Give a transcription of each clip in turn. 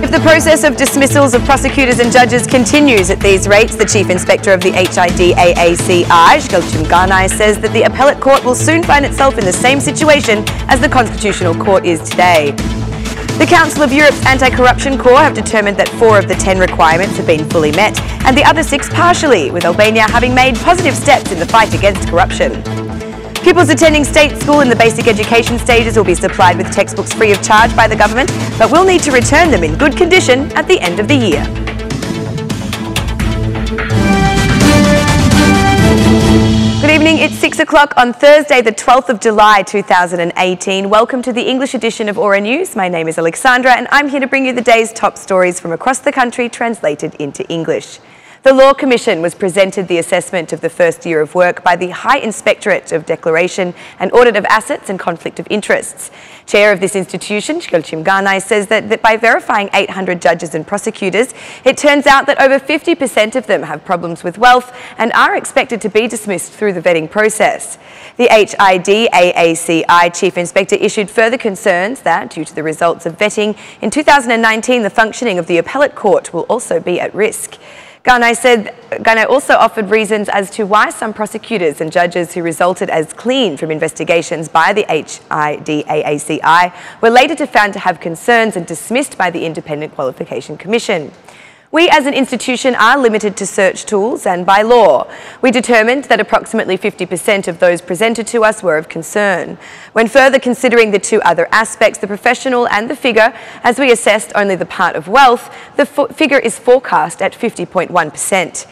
If the process of dismissals of prosecutors and judges continues at these rates, the Chief Inspector of the HIDAACI, says that the appellate court will soon find itself in the same situation as the Constitutional Court is today. The Council of Europe's Anti-Corruption Corps have determined that 4 of the 10 requirements have been fully met and the other 6 partially, with Albania having made positive steps in the fight against corruption. Pupils attending state school in the basic education stages will be supplied with textbooks free of charge by the government, but will need to return them in good condition at the end of the year. Good evening, it's 6 o'clock on Thursday, the 12th of July 2018. Welcome to the English edition of Aura News. My name is Alexandra and I'm here to bring you the day's top stories from across the country translated into English. The Law Commission was presented the assessment of the first year of work by the High Inspectorate of Declaration and Audit of Assets and Conflict of Interests. Chair of this institution, Ganai, says that by verifying 800 judges and prosecutors, it turns out that over 50% of them have problems with wealth and are expected to be dismissed through the vetting process. The HIDAACI Chief Inspector issued further concerns that, due to the results of vetting, in 2019 the functioning of the appellate court will also be at risk. Ganai also offered reasons as to why some prosecutors and judges who resulted as clean from investigations by the HIDAACI were later found to have concerns and dismissed by the Independent Qualification Commission. We as an institution are limited to search tools and by law. We determined that approximately 50% of those presented to us were of concern. When further considering the 2 other aspects, the professional and the figure, as we assessed only the part of wealth, the figure is forecast at 50.1%.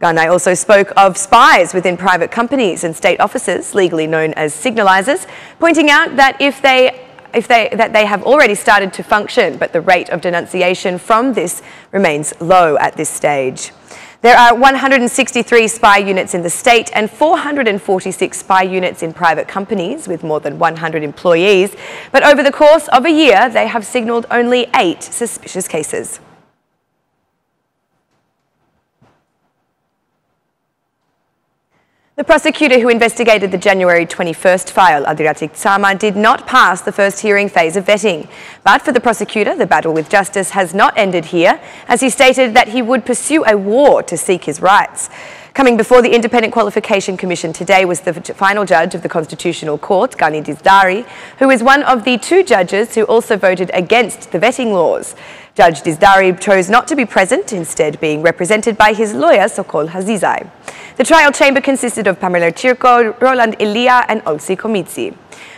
Ganai also spoke of spies within private companies and state offices, legally known as signalisers, pointing out that they have already started to function, but the rate of denunciation from this remains low at this stage. There are 163 spy units in the state and 446 spy units in private companies with more than 100 employees, but over the course of a year they have signalled only 8 suspicious cases. The prosecutor who investigated the January 21st file, HIDAACI, did not pass the first hearing phase of vetting. But for the prosecutor, the battle with justice has not ended here, as he stated that he would pursue a war to seek his rights. Coming before the Independent Qualification Commission today was the final judge of the Constitutional Court, Gani Dizdari, who is one of the 2 judges who also voted against the vetting laws. Judge Dizdari chose not to be present, instead being represented by his lawyer, Sokol Hazizai. The trial chamber consisted of Pamela Chirko, Roland Elia and Olsi Komitsi.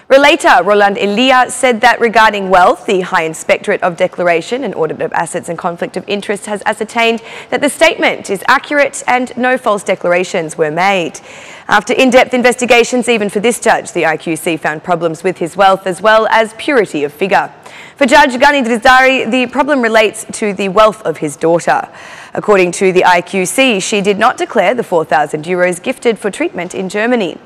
Relator Roland Elia said that regarding wealth, the High Inspectorate of Declaration and Audit of Assets and Conflict of Interest has ascertained that the statement is accurate and no false declarations were made. After in-depth investigations, even for this judge, the IQC found problems with his wealth as well as purity of figure. For Judge Gani Dizdari, the problem relates to the wealth of his daughter. According to the IQC, she did not declare the 4,000 euros gifted for treatment in Germany.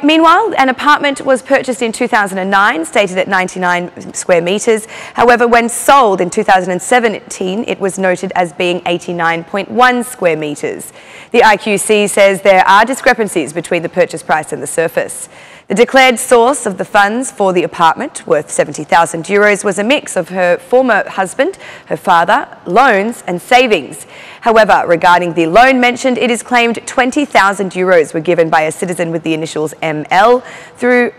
Meanwhile, an apartment was purchased in 2009, stated at 99 square metres. However, when sold in 2017, it was noted as being 89.1 square metres. The IQC says there are discrepancies between the purchase price and the surface. The declared source of the funds for the apartment, worth 70,000 euros, was a mix of her former husband, her father, loans and savings. However, regarding the loan mentioned, it is claimed 20,000 euros were given by a citizen with the initials ML,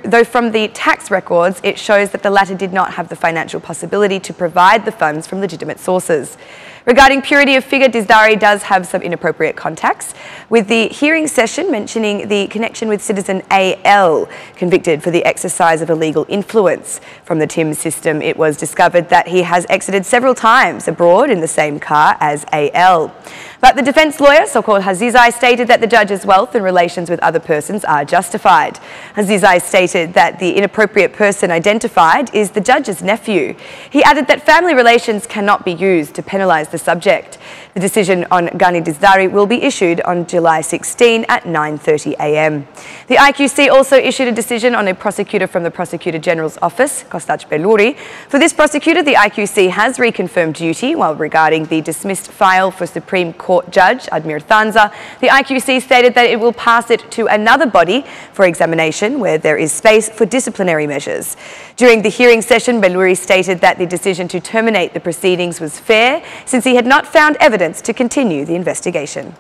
though from the tax records it shows that the latter did not have the financial possibility to provide the funds from legitimate sources. Regarding purity of figure, Dizdari does have some inappropriate contacts, with the hearing session mentioning the connection with citizen AL, convicted for the exercise of illegal influence. From the TIM system, it was discovered that he has exited several times abroad in the same car as AL. But the defence lawyer, Sokol Hazizai, stated that the judge's wealth and relations with other persons are justified. Hazizai stated that the inappropriate person identified is the judge's nephew. He added that family relations cannot be used to penalise the subject. The decision on Gani Dizdari will be issued on July 16 at 9:30 a.m. The IQC also issued a decision on a prosecutor from the Prosecutor General's office, Kostas Bellouri. For this prosecutor, the IQC has reconfirmed duty, while regarding the dismissed file for Supreme Court Judge Admir Thanza, the IQC stated that it will pass it to another body for examination where there is space for disciplinary measures. During the hearing session, Bellouri stated that the decision to terminate the proceedings was fair, since he had not found evidence to continue the investigation.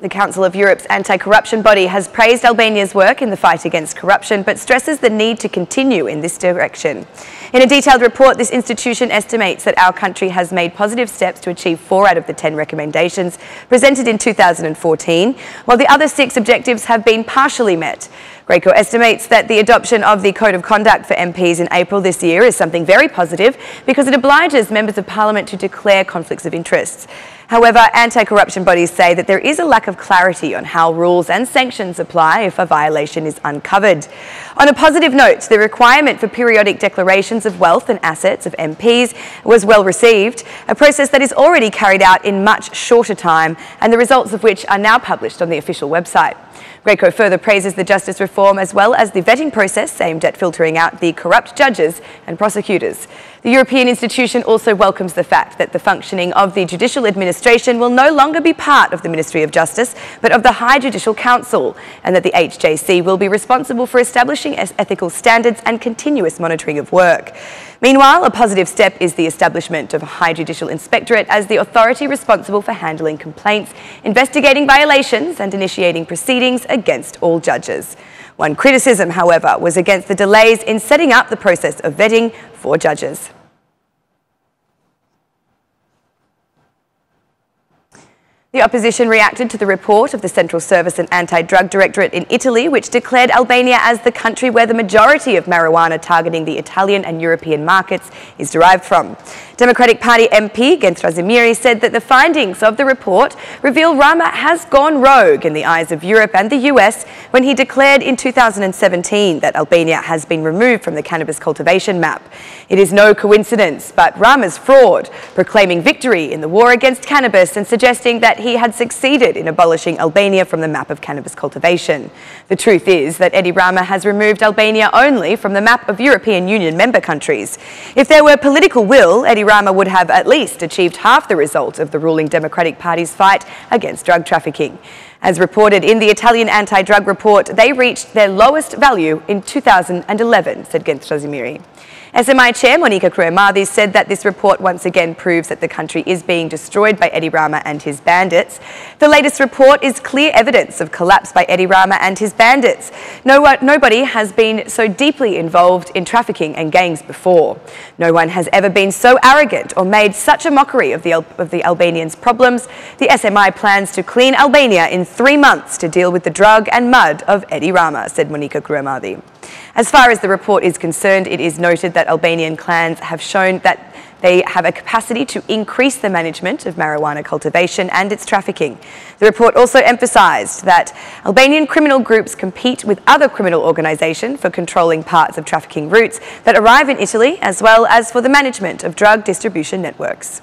The Council of Europe's anti-corruption body has praised Albania's work in the fight against corruption, but stresses the need to continue in this direction. In a detailed report, this institution estimates that our country has made positive steps to achieve 4 out of the 10 recommendations presented in 2014, while the other 6 objectives have been partially met. Greco estimates that the adoption of the Code of Conduct for MPs in April this year is something very positive because it obliges members of Parliament to declare conflicts of interests. However, anti-corruption bodies say that there is a lack of clarity on how rules and sanctions apply if a violation is uncovered. On a positive note, the requirement for periodic declarations of wealth and assets of MPs was well received, a process that is already carried out in much shorter time, and the results of which are now published on the official website. Greco further praises the justice reform as well as the vetting process aimed at filtering out the corrupt judges and prosecutors. The European institution also welcomes the fact that the functioning of the judicial administration will no longer be part of the Ministry of Justice, but of the High Judicial Council, and that the HJC will be responsible for establishing ethical standards and continuous monitoring of work. Meanwhile, a positive step is the establishment of a High Judicial Inspectorate as the authority responsible for handling complaints, investigating violations and initiating proceedings against all judges. One criticism, however, was against the delays in setting up the process of vetting for judges. The opposition reacted to the report of the Central Service and Anti-Drug Directorate in Italy, which declared Albania as the country where the majority of marijuana targeting the Italian and European markets is derived from. Democratic Party MP Gens Razimiri said that the findings of the report reveal Rama has gone rogue in the eyes of Europe and the US when he declared in 2017 that Albania has been removed from the cannabis cultivation map. It is no coincidence, but Rama's fraud, proclaiming victory in the war against cannabis and suggesting that he had succeeded in abolishing Albania from the map of cannabis cultivation. The truth is that Edi Rama has removed Albania only from the map of European Union member countries. If there were political will, Edi Rama would have at least achieved half the result of the ruling Democratic Party's fight against drug trafficking. As reported in the Italian anti-drug report, they reached their lowest value in 2011, said Gens Razimiri. SMI Chair Monica Cruemardi said that this report once again proves that the country is being destroyed by Edi Rama and his bandits. The latest report is clear evidence of collapse by Edi Rama and his bandits. Nobody has been so deeply involved in trafficking and gangs before. No one has ever been so arrogant or made such a mockery of the Albanians' problems. The SMI plans to clean Albania in 3 months to deal with the drug and mud of Edi Rama, said Monica Cruemardi. As far as the report is concerned, it is noted that Albanian clans have shown that they have a capacity to increase the management of marijuana cultivation and its trafficking. The report also emphasised that Albanian criminal groups compete with other criminal organisations for controlling parts of trafficking routes that arrive in Italy, as well as for the management of drug distribution networks.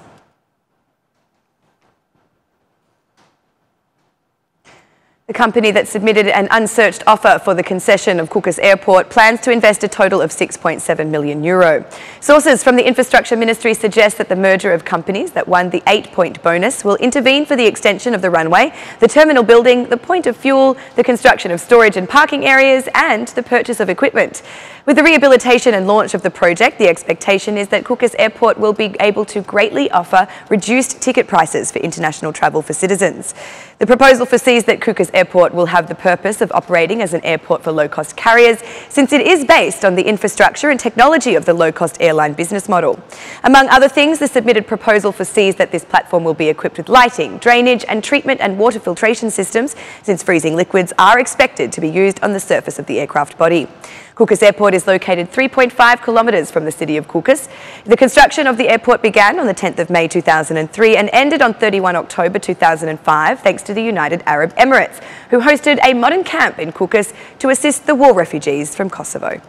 The company that submitted an unsearched offer for the concession of Kukas Airport plans to invest a total of €6.7 million. Sources from the Infrastructure Ministry suggest that the merger of companies that won the 8-point bonus will intervene for the extension of the runway, the terminal building, the point of fuel, the construction of storage and parking areas, and the purchase of equipment. With the rehabilitation and launch of the project, the expectation is that Kukas Airport will be able to greatly offer reduced ticket prices for international travel for citizens. The proposal foresees that Kukas Airport will have the purpose of operating as an airport for low-cost carriers, since it is based on the infrastructure and technology of the low-cost airline business model. Among other things, the submitted proposal foresees that this platform will be equipped with lighting, drainage and treatment and water filtration systems, since freezing liquids are expected to be used on the surface of the aircraft body. Kukas Airport is located 3.5 kilometres from the city of Kukas. The construction of the airport began on the 10th of May 2003 and ended on 31 October 2005 thanks to the United Arab Emirates, who hosted a modern camp in Kukas to assist the war refugees from Kosovo.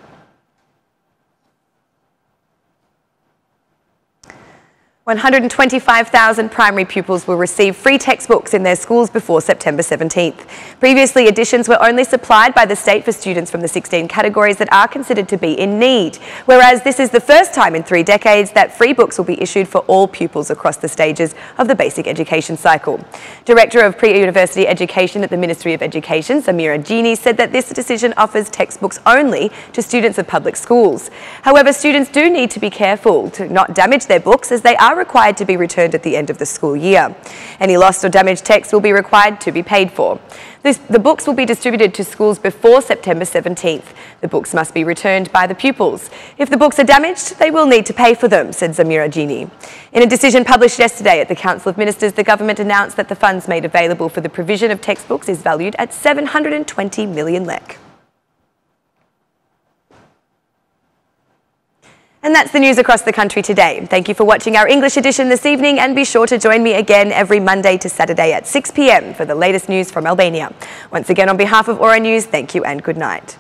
125,000 primary pupils will receive free textbooks in their schools before September 17th. Previously, editions were only supplied by the state for students from the 16 categories that are considered to be in need, whereas this is the first time in 3 decades that free books will be issued for all pupils across the stages of the basic education cycle. Director of Pre-University Education at the Ministry of Education, HIDAACI, said that this decision offers textbooks only to students of public schools. However, students do need to be careful to not damage their books, as they are required to be returned at the end of the school year. Any lost or damaged text will be required to be paid for. The books will be distributed to schools before September 17th. The books must be returned by the pupils. If the books are damaged, they will need to pay for them, said HIDAACI. In a decision published yesterday at the Council of Ministers, the government announced that the funds made available for the provision of textbooks is valued at 720 million lek. And that's the news across the country today. Thank you for watching our English edition this evening, and be sure to join me again every Monday to Saturday at 6 p.m. for the latest news from Albania. Once again, on behalf of Aura News, thank you and good night.